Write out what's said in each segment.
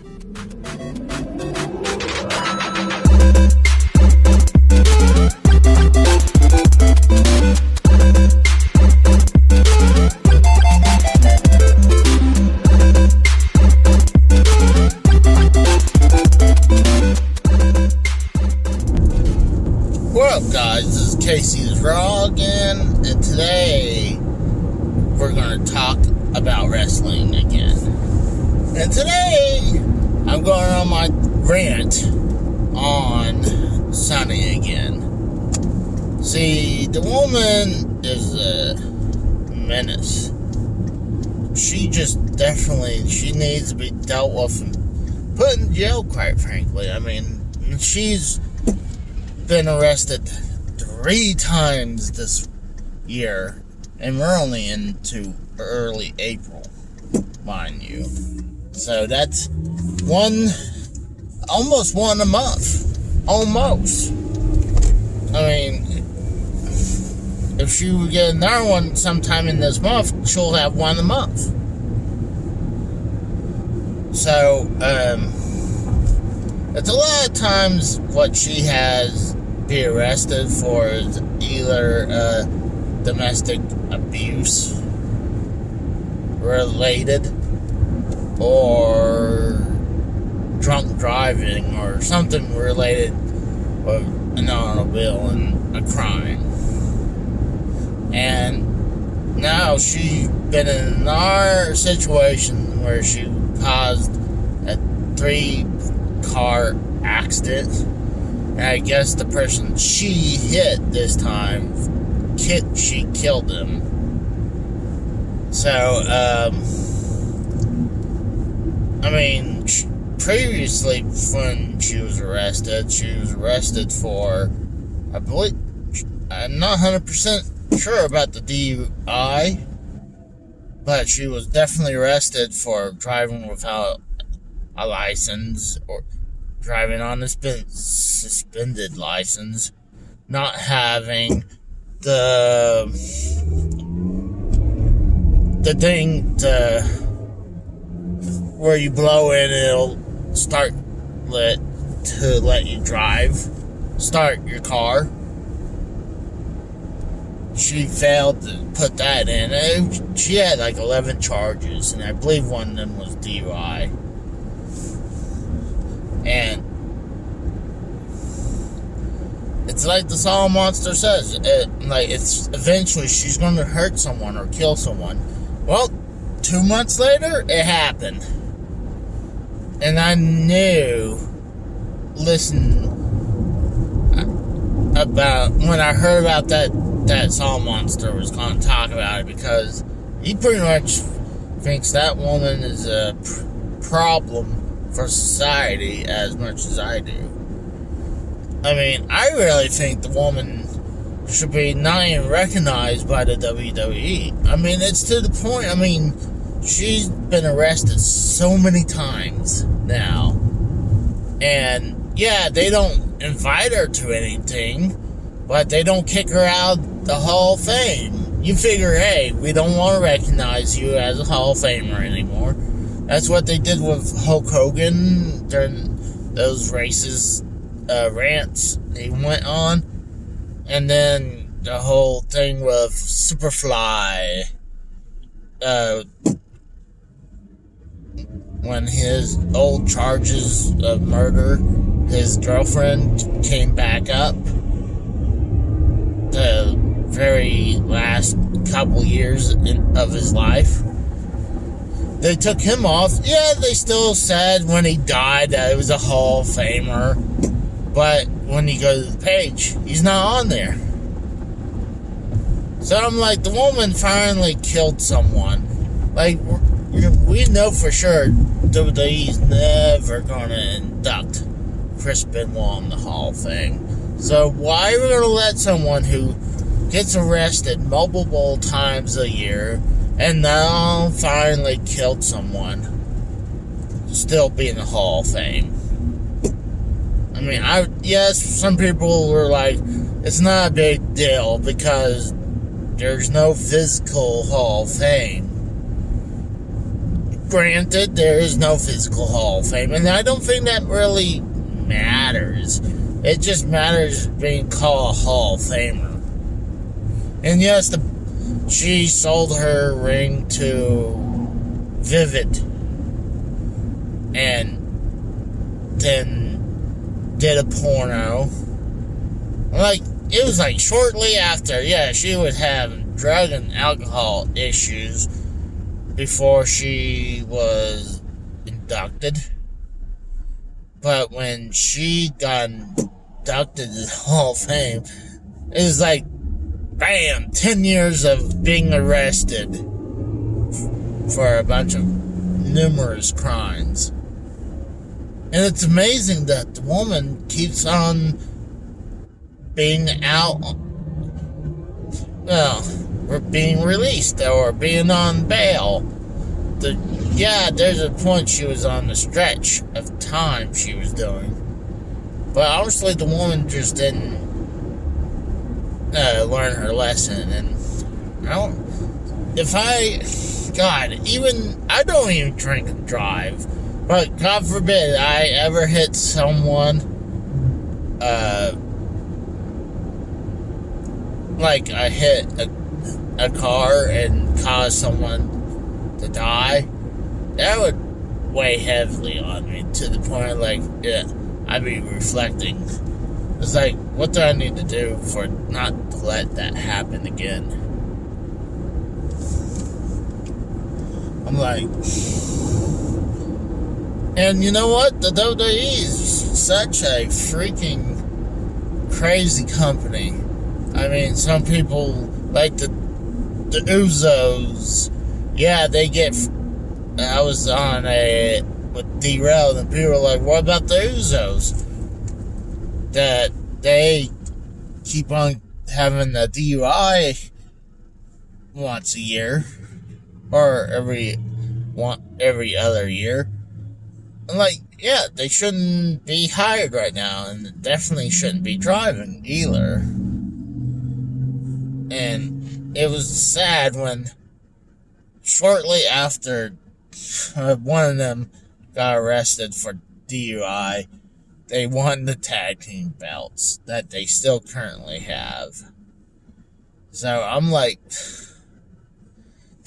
What up, guys? This is Casey the Raw again, and today we're going to talk about wrestling again. And today I'm going on my rant on Sunny again. See, the woman is a menace. She needs to be dealt with and put in jail, quite frankly. I mean, she's been arrested 3 times this year, and we're only into early April, mind you. So that's almost one a month. Almost. I mean, if she would get another one sometime in this month, she'll have one a month. So, it's a lot of times what she has be arrested for is either domestic abuse related or drunk driving or something related with an automobile and a crime. And now she's been in another situation where she caused a 3-car accident, and I guess the person she hit this time, she killed him. So, I mean, previously when she was arrested for, I believe, I'm not 100% sure about the DUI, but she was definitely arrested for driving without a license, or driving on a suspended license, not having the thing where you blow in and it'll let you start your car. She failed to put that in. She had like 11 charges, and I believe one of them was DUI. And it's like the Saw Monster says, it's eventually she's going to hurt someone or kill someone. Well, 2 months later, it happened. And I knew, when I heard about that Saw Monster was going to talk about it, because he pretty much thinks that woman is a problem for society as much as I do. I mean, I really think the woman should be not even recognized by the WWE. I mean, it's to the point, she's been arrested so many times now. And, yeah, they don't invite her to anything, but they don't kick her out the Hall of Fame. You figure, hey, we don't want to recognize you as a Hall of Famer anymore. That's what they did with Hulk Hogan during those rants he went on. And then the whole thing with Superfly, when his old charges of murder, his girlfriend came back up the very last couple years of his life. They took him off. Yeah, they still said when he died that he was a Hall of Famer. But when you go to the page, he's not on there. So I'm like, the woman finally killed someone. Like, we know for sure WWE's never going to induct Chris Benoit in the Hall of Fame. So why are we going to let someone who gets arrested multiple times a year and now finally killed someone still be in the Hall of Fame? I mean, yes, some people were like, it's not a big deal because there's no physical Hall of Fame. granted, there is no physical Hall of Fame, and I don't think that really matters. It just matters being called a Hall of Famer. And yes, she sold her ring to Vivid, and then did a porno. Like, it was like shortly after, she was having drug and alcohol issues before she was inducted. But when she got inducted to the Hall of Fame, it was like, bam, 10 years of being arrested for a bunch of numerous crimes. And it's amazing that the woman keeps on being out, or being released, or being on bail. There's a point she was on the stretch of time she was doing. But honestly, the woman just didn't learn her lesson. And I don't even drink and drive. But God forbid I ever hit someone, like I hit a car and caused someone to die. That would weigh heavily on me to the point I'd be reflecting. It's like, what do I need to do for not to let that happen again? I'm like, and you know what? The WWE is such a freaking crazy company. I mean, some people, like the Usos, they get... I was on with D-Rail, and people were like, what about the Usos? That they keep on having a DUI once a year, or every other year. I'm like, they shouldn't be hired right now, and definitely shouldn't be driving either. And it was sad when shortly after one of them got arrested for DUI, they won the tag team belts that they still currently have. So I'm like,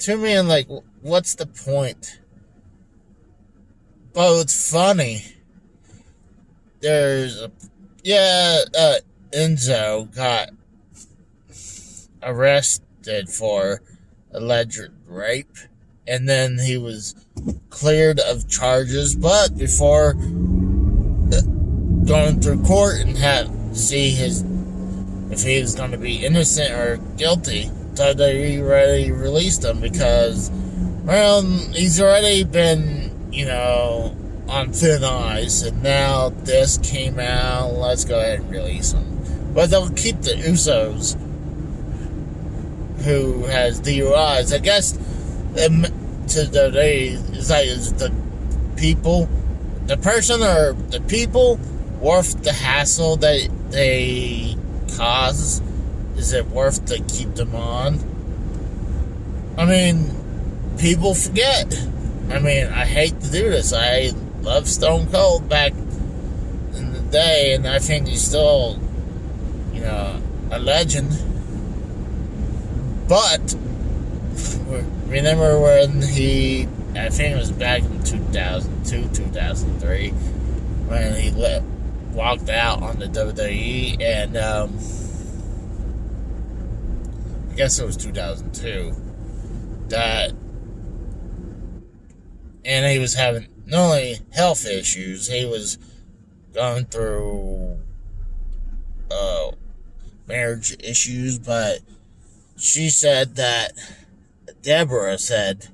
to me, I'm like, what's the point? But it's funny. Enzo got arrested for alleged rape, and then he was cleared of charges, but before going through court and see if he was going to be innocent or guilty, so they already released him because, he's already been, on thin ice, and now this came out, let's go ahead and release him. But they'll keep the Usos, who has DUIs. I guess today is the people, the person or the people worth the hassle that they cause? Is it worth to keep them on? I mean, people forget. I mean, I hate to do this. I love Stone Cold back in the day, and I think he's still, a legend. But remember when I think it was back in 2002, 2003, when he walked out on the WWE, and I guess it was 2002, and he was having not only health issues, he was going through marriage issues, but Deborah said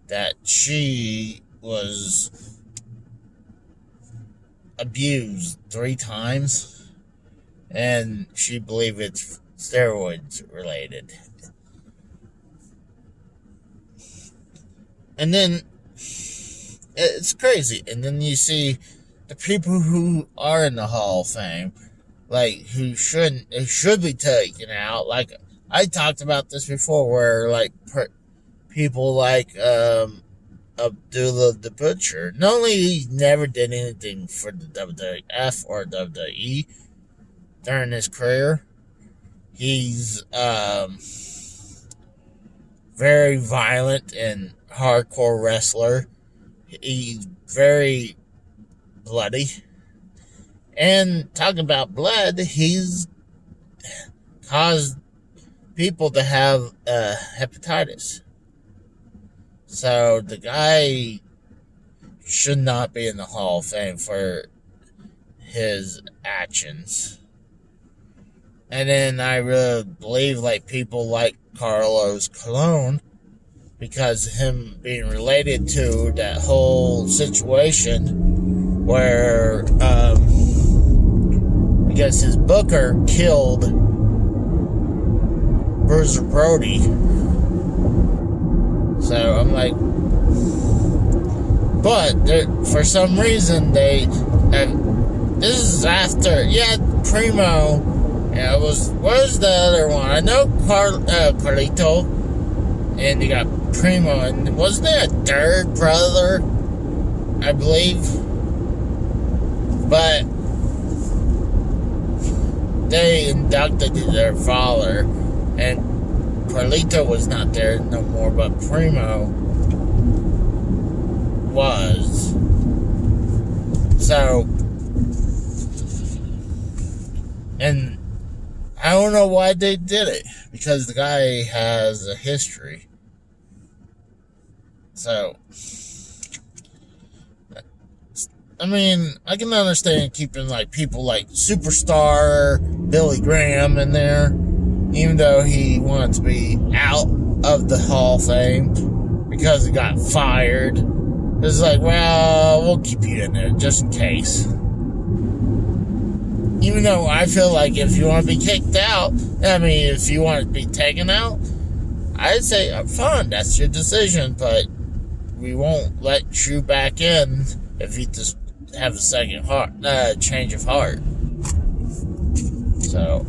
that she was abused 3 times, and she believed it's steroids related. And then it's crazy. And then you see the people who are in the Hall of Fame, who should be taken out. Like, I talked about this before, where people like Abdullah the Butcher. Not only he never did anything for the WWF or WWE during his career, he's very violent and hardcore wrestler. He's very bloody. And talking about blood, he's caused people to have hepatitis. So the guy should not be in the Hall of Fame for his actions. And then I really believe people like Carlos Colon, because him being related to that whole situation where I guess his booker killed Bruiser Brody. So I'm like, but for some reason this is after, Primo, where's the other one? I know Carlito, and you got Primo, and wasn't there a third brother, I believe? But they inducted their father, and Carlito was not there no more, but Primo was. So, and I don't know why they did it, because the guy has a history. So, I mean, I can understand keeping people like Superstar Billy Graham in there, even though he wanted to be out of the Hall of Fame because he got fired. It's like, well, we'll keep you in there just in case. Even though I feel like if you want to be kicked out, if you want to be taken out, I'd say, fine, that's your decision, but we won't let you back in if you just have a change of heart. So,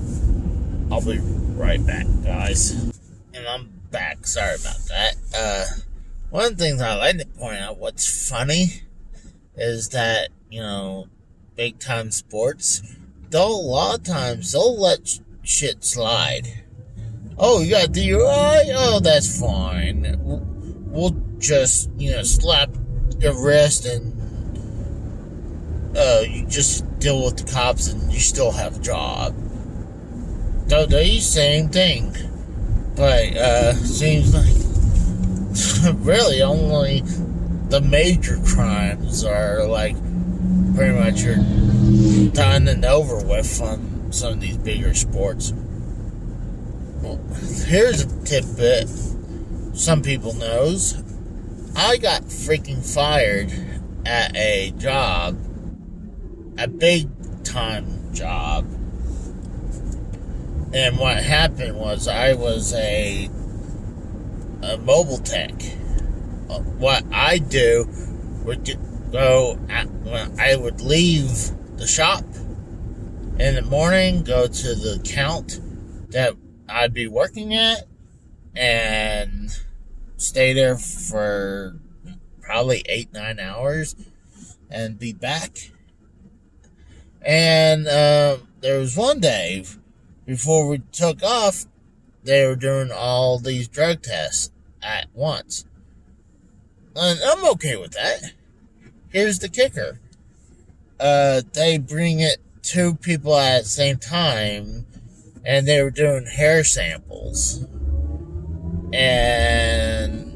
I'll be right back, guys. And I'm back. Sorry about that. One of the things I like to point out, what's funny, is that, big time sports, a lot of times they'll let shit slide. Oh, you got DUI? Oh, that's fine. We'll just, slap your wrist and you just deal with the cops and you still have a job. WWE, same thing. But, seems like really only the major crimes are pretty much you're done and over with on some of these bigger sports. Well, here's a tidbit some people knows. I got freaking fired at a job, a big time job. And what happened was I was a mobile tech. What I do would when I would leave the shop in the morning, go to the count that I'd be working at, and stay there for probably 8-9 hours and be back. And there was one day before we took off, they were doing all these drug tests at once. And I'm okay with that. Here's the kicker. They bring it 2 people at the same time, and they were doing hair samples. And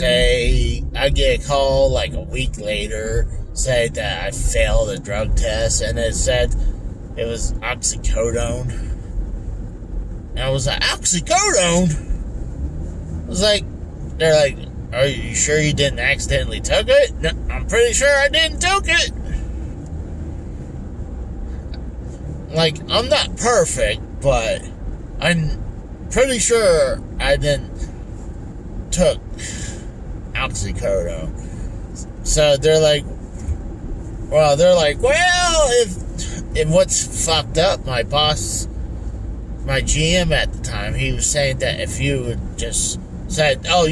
I get a call a week later, say that I failed a drug test, and it said it was oxycodone. And I was like, oxycodone? I was like, they're like, are you sure you didn't accidentally took it? No, I'm pretty sure I didn't took it. I'm not perfect, but I'm pretty sure I didn't took oxycodone. So they're like, well, if what's fucked up, my boss, my GM at the time, he was saying that if you would just said, oh,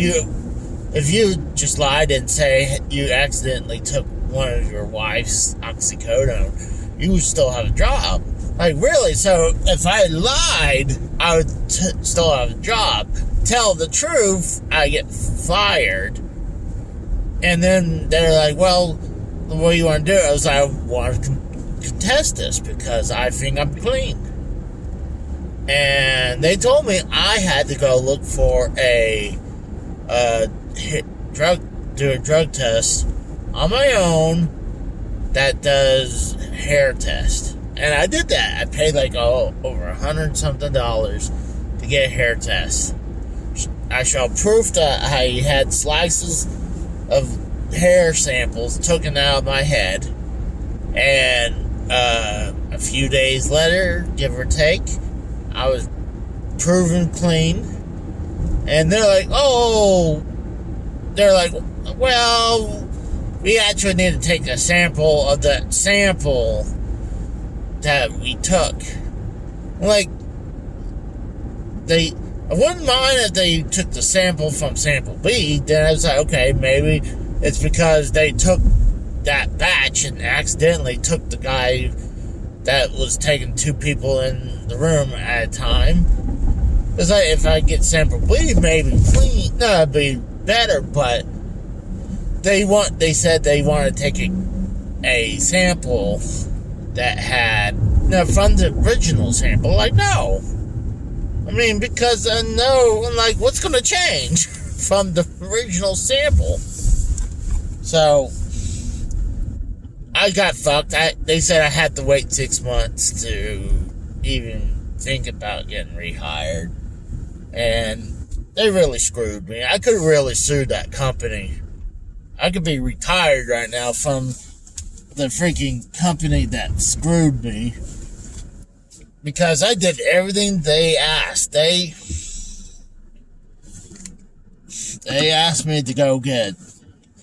if you just lied and say you accidentally took one of your wife's oxycodone, you would still have a job. Like, really? So if I lied, I would still have a job. Tell the truth, I get fired. And then they're like, well, what do you want to do? I was like, I want to contest this because I think I'm clean. And they told me I had to go look for a drug test on my own that does hair test. And I did that. I paid like over $100 something to get a hair test. I showed proof that I had slices of hair samples taken out of my head. And a few days later, give or take, I was proven clean. And they're like, well, we actually need to take a sample of that sample that we took. Like, I wouldn't mind if they took the sample from sample B. Then I was like, okay, maybe it's because they took that batch and accidentally took the guy that was taking 2 people in the room at a time. It's like, if I get sample B, maybe clean, no, it'd be better, but they said they wanted to take a sample that had, from the original sample. Like, no. I mean, because like, what's going to change from the original sample? So, I got fucked. They said I had to wait 6 months to even think about getting rehired. And they really screwed me. I could have really sued that company. I could be retired right now from the freaking company that screwed me. Because I did everything they asked. They asked me to go get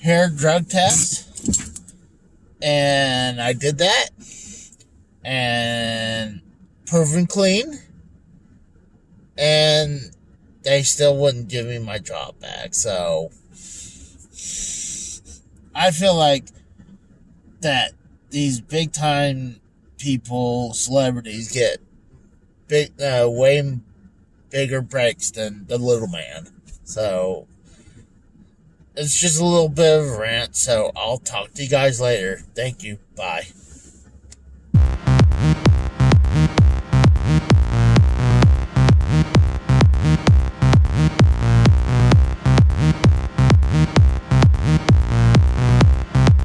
hair drug test. And I did that. And proven clean. And they still wouldn't give me my job back. So I feel like that these big time people, celebrities, get way bigger breaks than the little man. So it's just a little bit of a rant. So I'll talk to you guys later. Thank you. Bye.